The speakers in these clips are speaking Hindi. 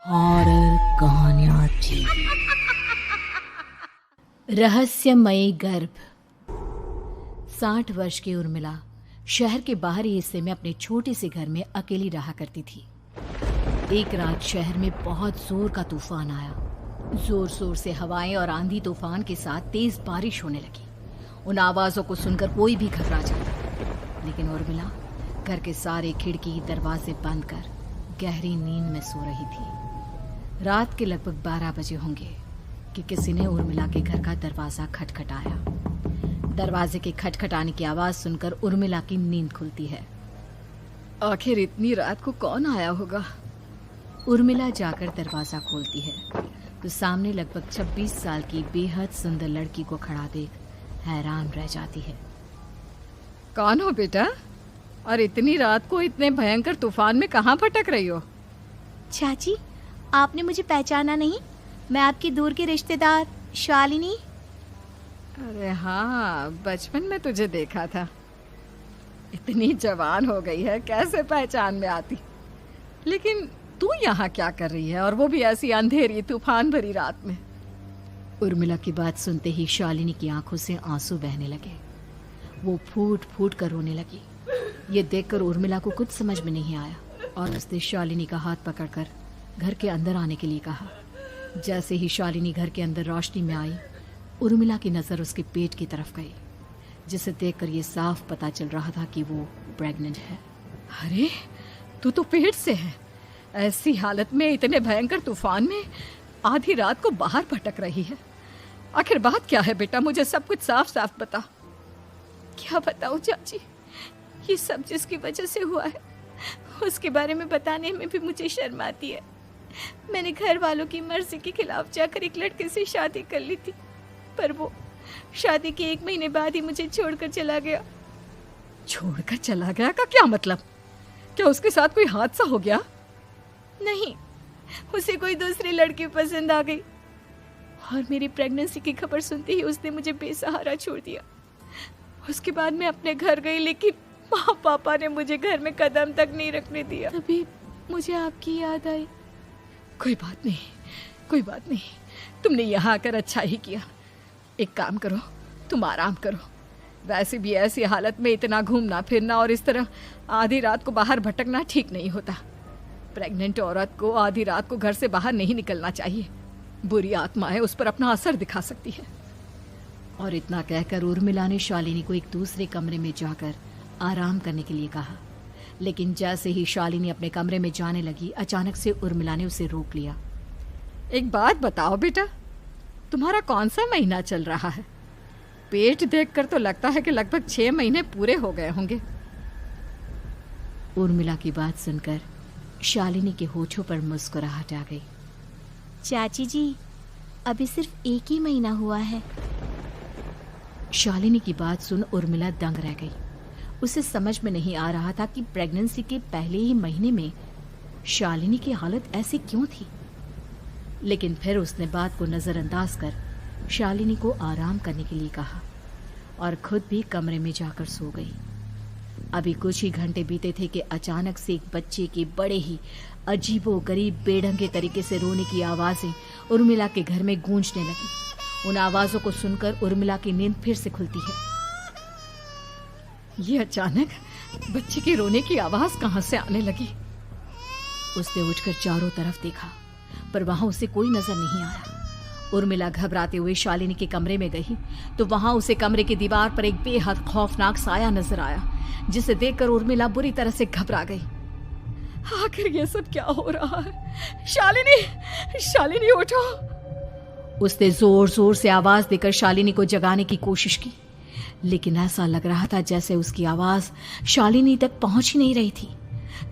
हॉरर कहानियाँ थी। रहस्यमयी गर्भ। 60 वर्ष की उर्मिला शहर के बाहरी हिस्से में अपने छोटे से घर में अकेली रहा करती थी। एक रात शहर में बहुत जोर का तूफान आया। जोर जोर से हवाएं और आंधी तूफान के साथ तेज बारिश होने लगी। उन आवाजों को सुनकर कोई भी घबरा जाता, लेकिन उर्मिला घर के सारे खिड़की दरवाजे बंद कर गहरी नींद में सो रही थी। रात के लगभग 12 बजे होंगे कि किसी ने उर्मिला के घर का दरवाजा खटखटाया। दरवाजे के खटखटाने की आवाज सुनकर उर्मिला की नींद खुलती है। आखिर इतनी रात को कौन आया होगा? उर्मिला जाकर दरवाजा खोलती है तो सामने लगभग 26 साल की बेहद सुंदर लड़की को खड़ा देख हैरान रह जाती है। कौन हो बेटा, और इतनी रात को इतने भयंकर तूफान में कहाँ भटक रही हो? चाची, आपने मुझे पहचाना नहीं? मैं आपकी दूर की रिश्तेदार शालिनी। अरे हाँ, बचपन में तुझे देखा था। इतनी जवान हो गई है, कैसे पहचान में आती। लेकिन तू यहाँ क्या कर रही है, और वो भी ऐसी अंधेरी तूफान भरी रात में? उर्मिला की बात सुनते ही शालिनी की आंखों से आंसू बहने लगे। वो फूट फूट कर रोने लगी। ये देखकर उर्मिला को कुछ समझ में नहीं आया और उसने शालिनी का हाथ पकड़कर घर के अंदर आने के लिए कहा। जैसे ही शालिनी घर के अंदर रोशनी में आई, उर्मिला की नज़र उसके पेट की तरफ गई, जिसे देखकर ये साफ पता चल रहा था कि वो प्रेग्नेंट है। अरे, तू तो पेट से है। ऐसी हालत में इतने भयंकर तूफान में आधी रात को बाहर भटक रही है। आखिर बात क्या है बेटा, मुझे सब कुछ साफ साफ बता। क्या बताऊं चाची, ये सब जिसकी वजह से हुआ है उसके बारे में बताने में भी मुझे शर्म आती है। मैंने घर वालों की मर्जी के खिलाफ जाकर एक लड़के से शादी कर ली थी, पर वो शादी के 1 महीने बाद ही मुझे छोड़कर चला गया। छोड़कर चला गया का क्या मतलब? क्या उसके साथ कोई हादसा हो गया? नहीं, उसे कोई दूसरी लड़की पसंद आ गई और मेरी प्रेगनेंसी की खबर सुनते ही उसने मुझे बेसहारा छोड़ दिया। उसके बाद मैं अपने घर गई, लेकिन माँ पापा ने मुझे घर में कदम तक नहीं रखने दिया। तभी मुझे आपकी याद आई। कोई बात नहीं, कोई बात नहीं, तुमने यहाँ आकर अच्छा ही किया। एक काम करो, तुम आराम करो। वैसे भी ऐसी हालत में इतना घूमना फिरना और इस तरह आधी रात को बाहर भटकना ठीक नहीं होता। प्रेग्नेंट औरत को आधी रात को घर से बाहर नहीं निकलना चाहिए। बुरी आत्माएं उस पर अपना असर दिखा सकती है। और इतना कहकर उर्मिला ने शालिनी को एक दूसरे कमरे में जाकर आराम करने के लिए कहा। लेकिन जैसे ही शालिनी अपने कमरे में जाने लगी, अचानक से उर्मिला ने उसे रोक लिया। एक बात बताओ बेटा, तुम्हारा कौन सा महीना चल रहा है? पेट देखकर तो लगता है कि लगभग 6 महीने पूरे हो गए होंगे। उर्मिला की बात सुनकर शालिनी के होठों पर मुस्कुराहट आ गई। चाची जी, अभी सिर्फ 1 ही महीना हुआ है। शालिनी की बात सुन उर्मिला दंग रह गई। उसे समझ में नहीं आ रहा था कि प्रेगनेंसी के पहले ही महीने में शालिनी की हालत ऐसी क्यों थी। लेकिन फिर उसने बात को नजरअंदाज कर शालिनी को आराम करने के लिए कहा और खुद भी कमरे में जाकर सो गई। अभी कुछ ही घंटे बीते थे कि अचानक से एक बच्चे के बड़े ही अजीबोगरीब बेढंगे तरीके से रोने की आवाजें उर्मिला के घर में गूंजने लगी। उन आवाजों को सुनकर उर्मिला की नींद फिर से खुलती है। ये अचानक बच्चे के रोने की आवाज कहां से आने लगी? उसने उठकर चारों तरफ देखा, पर वहां उसे कोई नजर नहीं आया। उर्मिला घबराते हुए शालिनी के कमरे में गई तो वहां उसे कमरे की दीवार पर एक बेहद खौफनाक साया नजर आया, जिसे देखकर उर्मिला बुरी तरह से घबरा गई। आखिर ये सब क्या हो रहा है? शालिनी, शालिनी उठो! उसने जोर जोर से आवाज देकर शालिनी को जगाने की कोशिश की, लेकिन ऐसा लग रहा था जैसे उसकी आवाज शालिनी तक पहुंच ही नहीं रही थी।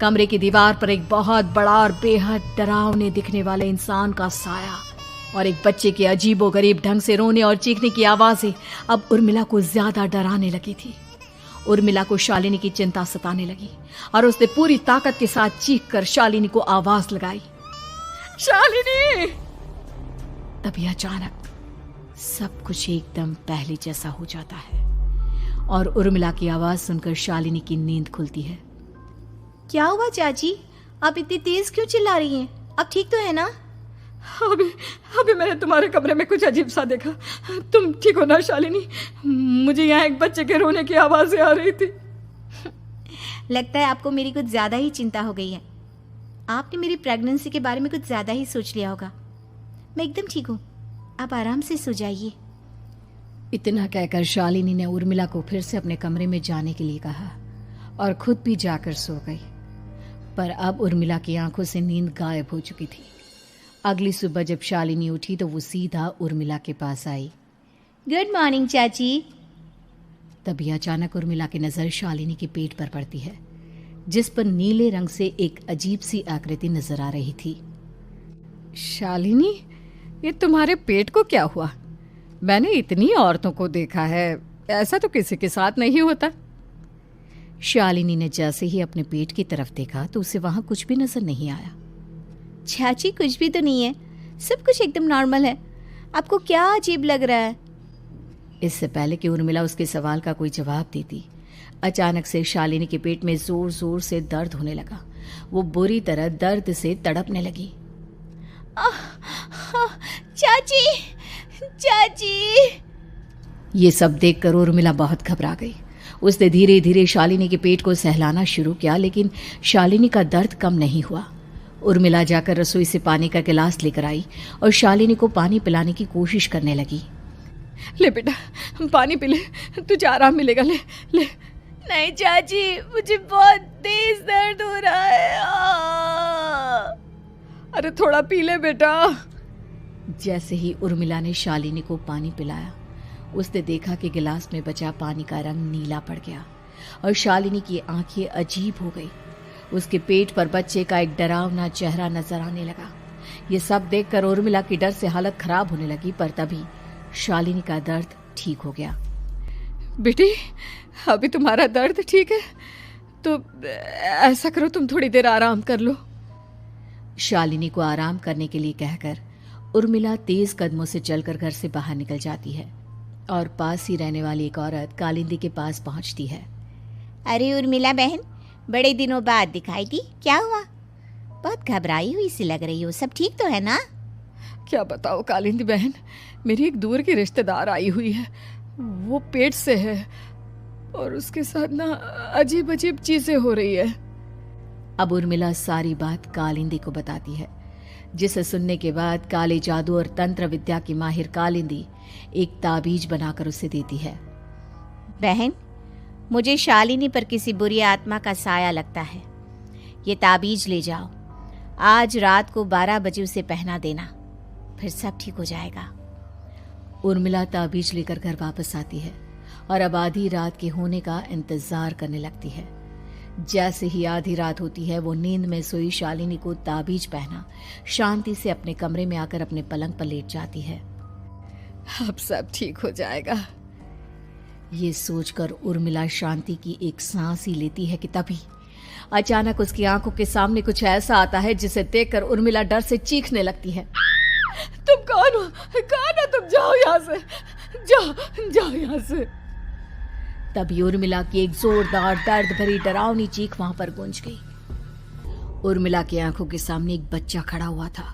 कमरे की दीवार पर एक बहुत बड़ा और बेहद डरावने दिखने वाले इंसान का साया और एक बच्चे के अजीबोगरीब ढंग से रोने और चीखने की आवाजें अब उर्मिला को ज्यादा डराने लगी थी। उर्मिला को शालिनी की चिंता सताने लगी और उसने पूरी ताकत के साथ चीखकर शालिनी को आवाज लगाई, शालिनी! तभी अचानक सब कुछ एकदम पहले जैसा हो जाता है और उर्मिला की आवाज सुनकर शालिनी की नींद खुलती है। क्या हुआ चाची, आप इतनी तेज क्यों चिल्ला रही हैं? अब ठीक तो है ना? अभी अभी मैंने तुम्हारे कमरे में कुछ अजीब सा देखा। तुम ठीक हो ना शालिनी? मुझे यहाँ एक बच्चे के रोने की आवाज़ें आ रही थी। लगता है आपको मेरी कुछ ज़्यादा ही चिंता हो गई है। आपने मेरी प्रेगनेंसी के बारे में कुछ ज़्यादा ही सोच लिया होगा। मैं एकदम ठीक हूँ, आप आराम से सो जाइए। इतना कहकर शालिनी ने उर्मिला को फिर से अपने कमरे में जाने के लिए कहा और खुद भी जाकर सो गई। पर अब उर्मिला की आंखों से नींद गायब हो चुकी थी। अगली सुबह जब शालिनी उठी तो वो सीधा उर्मिला के पास आई। गुड मॉर्निंग चाची। तभी अचानक उर्मिला की नज़र शालिनी के पेट पर पड़ती है, जिस पर नीले रंग से एक अजीब सी आकृति नजर आ रही थी। शालिनी, ये तुम्हारे पेट को क्या हुआ? मैंने इतनी औरतों को देखा है, ऐसा तो किसी के साथ नहीं होता। शालिनी ने जैसे ही अपने पेट की तरफ देखा तो उसे वहां कुछ भी नजर नहीं आया। चाची कुछ भी तो नहीं है, सब कुछ एकदम नॉर्मल है। आपको क्या अजीब लग रहा है? इससे पहले कि उर्मिला उसके सवाल का कोई जवाब देती, अचानक से शालिनी के पेट में जोर जोर से दर्द होने लगा। वो बुरी तरह दर्द से तड़पने लगी। चाची, चाची। ये सब देखकर उर्मिला बहुत घबरा गई। उसने धीरे धीरे शालिनी के पेट को सहलाना शुरू किया, लेकिन शालिनी का दर्द कम नहीं हुआ। उर्मिला जाकर रसोई से पानी का गिलास लेकर आई और शालिनी को पानी पिलाने की कोशिश करने लगी। ले बेटा, पानी पी ले, तुझे आराम मिलेगा। ले ले। नहीं चाची, मुझे बहुत तेज दर्द हो रहा है। अरे थोड़ा पी ले बेटा। जैसे ही उर्मिला ने शालिनी को पानी पिलाया, उसने देखा कि गिलास में बचा पानी का रंग नीला पड़ गया और शालिनी की आंखें अजीब हो गई। उसके पेट पर बच्चे का एक डरावना चेहरा नजर आने लगा। ये सब देखकर उर्मिला की डर से हालत खराब होने लगी, पर तभी शालिनी का दर्द ठीक हो गया। बेटी, अभी तुम्हारा दर्द ठीक है तो ऐसा करो, तुम थोड़ी देर आराम कर लो। शालिनी को आराम करने के लिए कहकर उर्मिला तेज कदमों से चलकर घर से बाहर निकल जाती है और पास ही रहने वाली एक औरत कालिंदी के पास पहुंचती है। अरे उर्मिला बहन, बड़े दिनों बाद दिखाई दी, क्या हुआ? बहुत घबराई हुई सी लग रही हो, सब ठीक तो है ना? क्या बताओ कालिंदी बहन, मेरी एक दूर की रिश्तेदार आई हुई है। वो पेट से है और उसके साथ ना अजीब अजीब चीजें हो रही है। अब उर्मिला सारी बात कालिंदी को बताती है, जिसे सुनने के बाद काले जादू और तंत्र विद्या की माहिर कालिंदी एक ताबीज बनाकर उसे देती है। बहन, मुझे शालिनी पर किसी बुरी आत्मा का साया लगता है। ये ताबीज ले जाओ, आज रात को 12 बजे उसे पहना देना, फिर सब ठीक हो जाएगा। उर्मिला ताबीज लेकर घर वापस आती है और अब आधी रात के होने का इंतजार करने लगती है। जैसे ही आधी रात होती है, वो नींद में सोई शालिनी को ताबीज पहना शांति से अपने कमरे में आकर अपने पलंग पर लेट जाती है। अब सब ठीक हो जाएगा, ये सोचकर उर्मिला शांति की एक सांस ही लेती है कि तभी अचानक उसकी आंखों के सामने कुछ ऐसा आता है जिसे देखकर उर्मिला डर से चीखने लगती है। तुम कौन हो? कौन हो तुम? जाओ यहाँ से, जाओ जाओ यहाँ से। तभी उर्मिला की एक जोरदार दर्द भरी डरावनी चीख वहां पर गूंज गई। उर्मिला की आंखों के सामने एक बच्चा खड़ा हुआ था,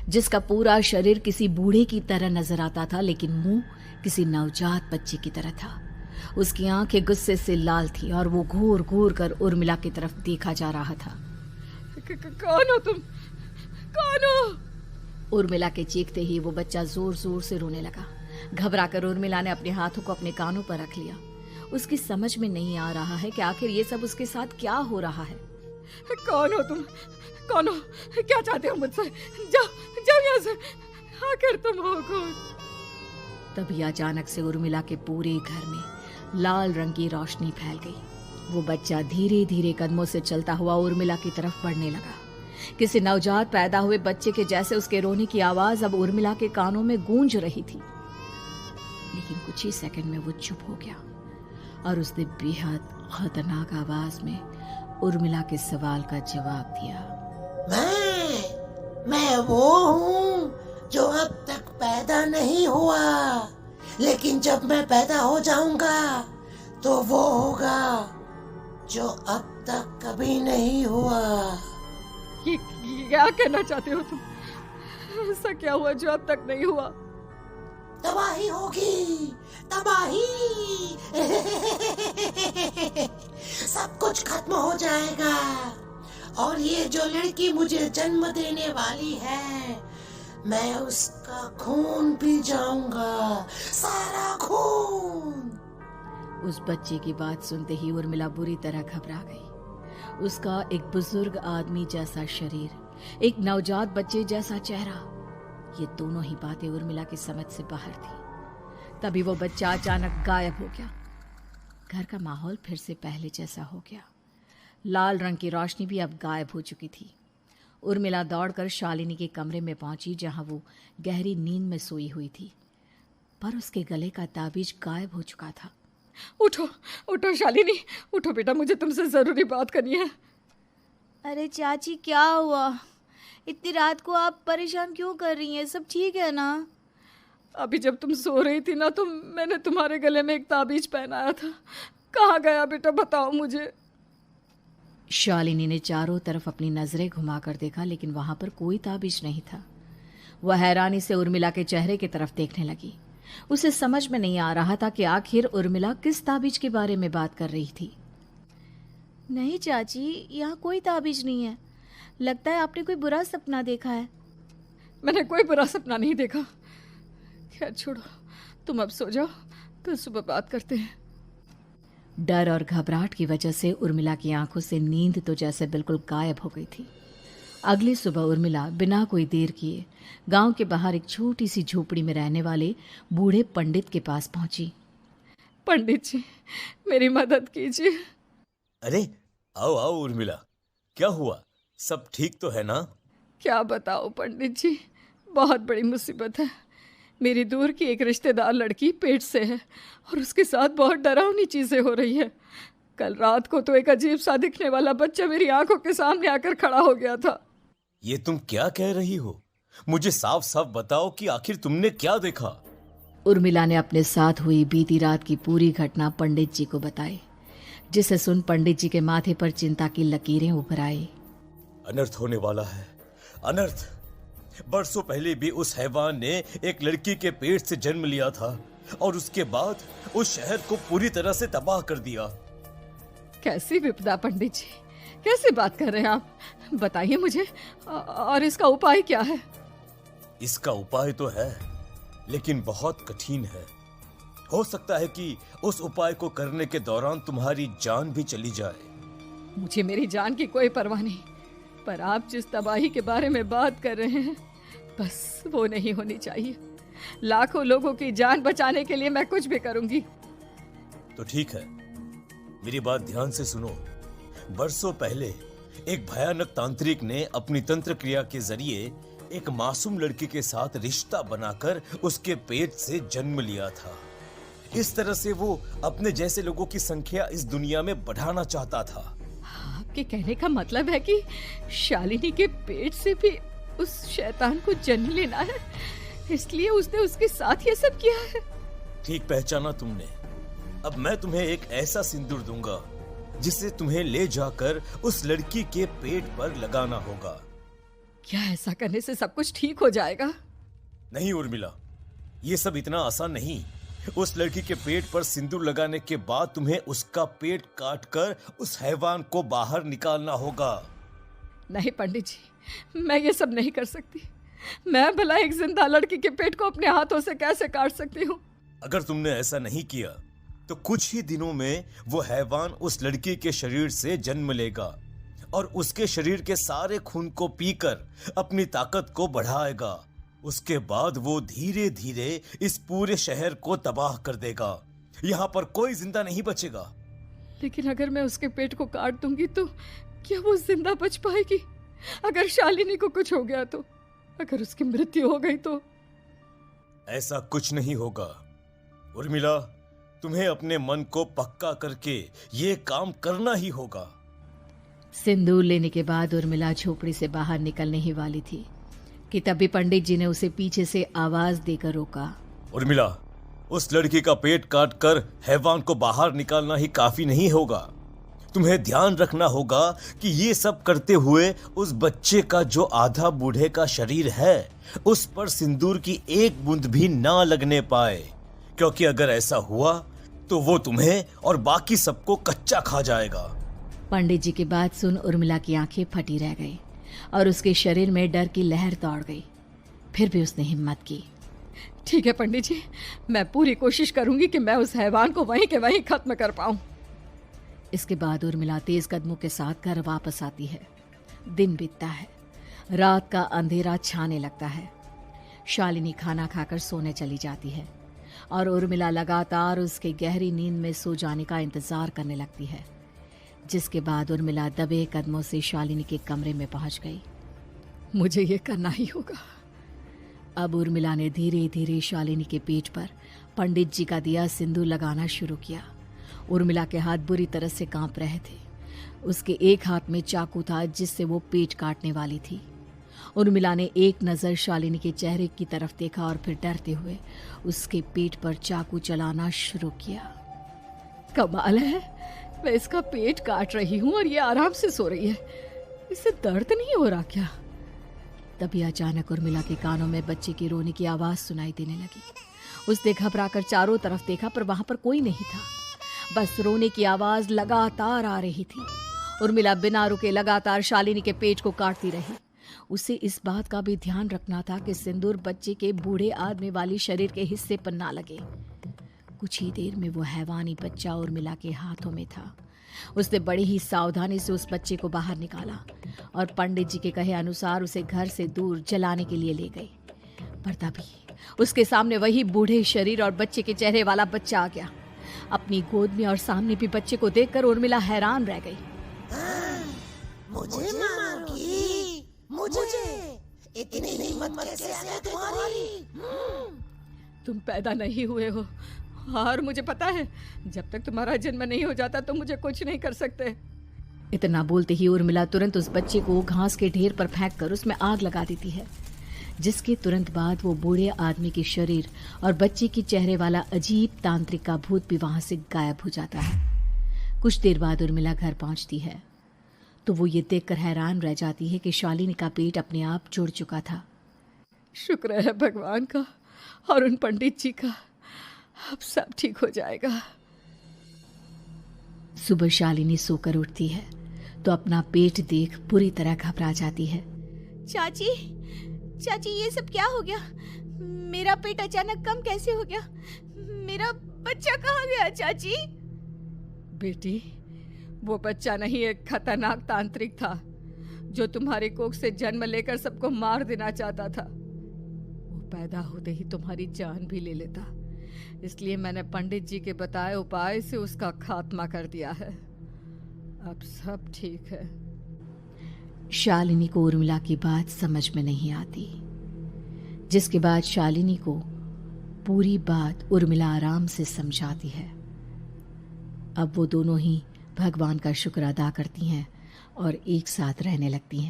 जिसका पूरा शरीर किसी बूढ़े की तरह नजर आता था, लेकिन मुंह किसी नवजात बच्चे की तरह था। उसकी आंखें गुस्से से लाल थी और वो घूर घूर कर उर्मिला की तरफ देखा जा रहा था। कौन हो तुम? कौन हो? उर्मिला के चीखते ही वो बच्चा जोर जोर से रोने लगा। घबराकर उर्मिला ने अपने हाथों को अपने कानों पर रख लिया। उसकी समझ में नहीं आ रहा है कि आखिर ये सब उसके साथ क्या हो रहा है। कौन हो तुम? कौन हो? क्या चाहते हो मुझसे? जाओ जाओ यहाँ से, आखिर तुम हो कौन? तभी अचानक से उर्मिला के पूरे घर में लाल रंग की रोशनी फैल गई। वो बच्चा धीरे धीरे कदमों से चलता हुआ उर्मिला की तरफ बढ़ने लगा। किसी नवजात पैदा हुए बच्चे के जैसे उसके रोने की आवाज अब उर्मिला के कानों में गूंज रही थी। लेकिन कुछ ही सेकंड में वो चुप हो गया और उसने बेहद खतरनाक आवाज में उर्मिला के सवाल का जवाब दिया। मैं वो हूँ जो अब तक पैदा नहीं हुआ, लेकिन जब मैं पैदा हो जाऊंगा तो वो होगा जो अब तक कभी नहीं हुआ। क्या कहना चाहते हो तुम? ऐसा क्या हुआ जो अब तक नहीं हुआ? तबाही होगी, तबाही। सब कुछ खत्म हो जाएगा और ये जो लड़की मुझे जन्म देने वाली है, मैं उसका खून पी जाऊंगा, सारा खून। उस बच्चे की बात सुनते ही उर्मिला बुरी तरह घबरा गई। उसका एक बुजुर्ग आदमी जैसा शरीर, एक नवजात बच्चे जैसा चेहरा, ये दोनों ही बातें उर्मिला की समझ से बाहर थी। तभी वो बच्चा अचानक गायब हो गया। घर का माहौल फिर से पहले जैसा हो गया। लाल रंग की रोशनी भी अब गायब हो चुकी थी। उर्मिला दौड़कर शालिनी के कमरे में पहुंची, जहां वो गहरी नींद में सोई हुई थी, पर उसके गले का ताबीज गायब हो चुका था। उठो उठो शालिनी, उठो बेटा, मुझे तुमसे जरूरी बात करनी है। अरे चाची क्या हुआ? इतनी रात को आप परेशान क्यों कर रही हैं? सब ठीक है ना? अभी जब तुम सो रही थी ना, तो मैंने तुम्हारे गले में एक ताबीज पहनाया था। कहाँ गया बेटा, बताओ मुझे। शालिनी ने चारों तरफ अपनी नजरें घुमाकर देखा, लेकिन वहां पर कोई ताबीज नहीं था। वह हैरानी से उर्मिला के चेहरे की तरफ देखने लगी। उसे समझ में नहीं आ रहा था कि आखिर उर्मिला किस ताबीज के बारे में बात कर रही थी। नहीं चाची, यहाँ कोई ताबीज नहीं है। लगता है आपने कोई बुरा सपना देखा है। मैंने कोई बुरा सपना नहीं देखा। खैर छोड़ो, तुम अब सो जाओ, फिर सुबह बात करते हैं। डर और घबराहट की वजह से उर्मिला की आंखों से नींद तो जैसे बिल्कुल गायब हो गई थी। अगली सुबह उर्मिला बिना कोई देर किए गांव के बाहर एक छोटी सी झोपड़ी में रहने वाले बूढ़े पंडित के पास पहुंची। पंडित जी, मेरी मदद कीजिए। अरे आओ आओ उर्मिला, क्या हुआ? सब ठीक तो है ना? क्या बताओ पंडित जी, बहुत बड़ी मुसीबत है। मेरी दूर की एक रिश्तेदार लड़की पेट से है और उसके साथ बहुत डरावनी चीजें हो रही है। कल रात को तो एक अजीब सा दिखने वाला बच्चा मेरी आंखों के सामने आकर खड़ा हो गया था। ये तुम क्या कह रही हो? मुझे साफ साफ बताओ कि आखिर तुमने क्या देखा? उर्मिला ने अपने साथ हुई बीती रात की पूरी घटना पंडित जी को बताई, जिसे सुन पंडित जी के माथे पर चिंता की लकीरें उभर आई। अनर्थ होने वाला है, अनर्थ। बरसों पहले भी उस हैवान ने एक लड़की के पेट से जन्म लिया था और उसके बाद उस शहर को पूरी तरह से तबाह कर दिया। कैसी विपदा पंडित जी, कैसे बात कर रहे हैं आप? बताइए मुझे, और इसका उपाय क्या है? इसका उपाय तो है, लेकिन बहुत कठिन है। हो सकता है कि उस उपाय को करने के दौरान तुम्हारी जान भी चली जाए। मुझे मेरी जान की कोई परवाह नहीं, पर आप जिस तबाही के बारे में बात कर रहे हैं, बस वो नहीं होनी चाहिए। लाखों लोगों की जान बचाने के लिए मैं कुछ भी करूंगी। तो ठीक है, मेरी बात ध्यान से सुनो। बरसों पहले एक भयानक तांत्रिक ने अपनी तंत्र क्रिया के जरिए एक मासूम लड़की के साथ रिश्ता बनाकर उसके पेट से जन्म लिया था। इस तरह से वो अपने जैसे लोगों की संख्या इस दुनिया में बढ़ाना चाहता था। आपके कहने का मतलब है कि शालिनी के पेट से भी उस शैतान को जन्म लेना है, इसलिए उसने उसके साथ ये सब किया है। ठीक पहचाना तुमने। अब मैं तुम्हें एक ऐसा सिंदूर दूंगा जिसे तुम्हें ले जाकर उस लड़की के पेट पर लगाना होगा। क्या ऐसा करने से सब कुछ ठीक हो जाएगा? नहीं उर्मिला, ये सब इतना आसान नहीं। उस लड़की के पेट पर सिंदूर लगाने के बाद तुम्हें उसका पेट काटकर उस हैवान को बाहर निकालना होगा। नहीं पंडित जी, मैं ये सब नहीं कर सकती। मैं भला एक जिंदा लड़की के पेट को अपने हाथों से कैसे काट सकती हूँ? अगर तुमने ऐसा नहीं किया तो कुछ ही दिनों में वो हैवान उस लड़की के शरीर से जन्म लेगा और उसके शरीर के सारे खून को पीकर अपनी ताकत को बढ़ाएगा। उसके बाद वो धीरे धीरे इस पूरे शहर को तबाह कर देगा। यहाँ पर कोई जिंदा नहीं बचेगा। लेकिन अगर मैं उसके पेट को काट दूंगी तो क्या वो जिंदा बच पाएगी? अगर शालिनी को कुछ हो गया तो, अगर उसकी मृत्यु हो गई तो? ऐसा कुछ नहीं होगा उर्मिला, तुम्हें अपने मन को पक्का करके ये काम करना ही होगा। सिंदूर लेने के बाद उर्मिला झोपड़ी से बाहर निकलने ही वाली थी कि तभी पंडित जी ने उसे पीछे से आवाज देकर रोका। उर्मिला, उस लड़की का पेट काटकर हैवान को बाहर निकालना ही काफी नहीं होगा। तुम्हें ध्यान रखना होगा कि ये सब करते हुए उस बच्चे का जो आधा बूढ़े का शरीर है उस पर सिंदूर की एक बूंद भी ना लगने पाए, क्योंकि अगर ऐसा हुआ तो वो तुम्हें और बाकी सबको कच्चा खा जाएगा। पंडित जी की बात सुन उर्मिला की आंखें फटी रह गई और उसके शरीर में डर की लहर दौड़ गई। फिर भी उसने हिम्मत की। ठीक है पंडित जी, मैं पूरी कोशिश करूंगी कि मैं उस हैवान को वहीं के वहीं खत्म कर पाऊं। इसके बाद उर्मिला तेज कदमों के साथ घर वापस आती है। दिन बीतता है, रात का अंधेरा छाने लगता है। शालिनी खाना खाकर सोने चली जाती है और उर्मिला लगातार उसके गहरी नींद में सो जाने का इंतजार करने लगती है। जिसके बाद उर्मिला दबे कदमों से शालिनी के कमरे में पहुंच गई। मुझे ये करना ही होगा। अब उर्मिला ने धीरे धीरे शालिनी के पेट पर पंडित जी का दिया सिंदूर लगाना शुरू किया। उर्मिला के हाथ बुरी तरह से कांप रहे थे। उसके एक हाथ में चाकू था जिससे वो पेट काटने वाली थी। उर्मिला ने एक नज़र शालिनी के चेहरे की तरफ देखा और फिर डरते हुए उसके पेट पर चाकू चलाना शुरू किया। कमाल है, मैं इसका पेट काट रही हूँ और ये आराम से सो रही है। इससे दर्द नहीं हो रहा क्या? तभी अचानक उर्मिला के कानों में बच्चे की रोने की आवाज सुनाई देने लगी। उसने घबराकर चारों तरफ देखा पर वहां पर कोई नहीं था। बस रोने की आवाज लगातार आ रही थी। उर्मिला बिना रुके लगातार शालिनी के पेट को काटती रही। उसे इस बात का भी ध्यान रखना था कि सिंदूर बच्चे के बूढ़े आदमी वाली शरीर के हिस्से पर ना लगे। कुछ ही देर में वो हैवानी बच्चा उर्मिला के हाथों में था। उसने बड़ी ही सावधानी से उस बच्चे को बाहर निकाला और पंडित जी के कहे अनुसार उसे घर से दूर जलाने के लिए ले गई। पर तभी उसके सामने वही बूढ़े शरीर और बच्चे के चेहरे वाला बच्चा आ गया। अपनी गोद में और सामने भी बच्चे को देखकर उर्मिला हैरान रह गई। मुझे मारोगी? मुझे इतनी हिम्मत कैसे आ गई तुम्हारी? तुम पैदा नहीं हुए हो और मुझे पता है जब तक तुम्हारा जन्म नहीं हो जाता तो मुझे कुछ नहीं कर सकते। इतना बोलते ही उर्मिला तुरंत उस बच्चे को घास के ढेर पर फेंक कर उसमें आग लगा देती है। जिसके तुरंत बाद वो बूढ़े आदमी के शरीर और बच्चे के चेहरे वाला अजीब तांत्रिक का भूत भी वहां से गायब हो जाता है। कुछ देर बाद उर्मिला घर पहुंचती है तो वो ये देखकर हैरान रह जाती है कि शालिनी का पेट अपने आप जुड़ चुका था। शुक्र है भगवान का और उन पंडित जी का, अब सब ठीक हो जाएगा। सुबह शालिनी सोकर उठती है तो अपना पेट देख बुरी तरह घबरा जाती है। चाची, चाची ये सब क्या हो गया? मेरा पेट अचानक कम कैसे हो गया? मेरा बच्चा कहाँ गया चाची? बेटी, वो बच्चा नहीं, एक खतरनाक तांत्रिक था जो तुम्हारे कोख से जन्म लेकर सबको मार देना चाहता था। वो पैदा होते ही तुम्हारी जान भी ले लेता, इसलिए मैंने पंडित जी के बताए उपाय से उसका खात्मा कर दिया है। अब सब ठीक है। शालिनी को उर्मिला की बात समझ में नहीं आती। जिसके बाद शालिनी को पूरी बात उर्मिला आराम से समझाती है। अब वो दोनों ही भगवान का शुक्र अदा करती हैं और एक साथ रहने लगती हैं।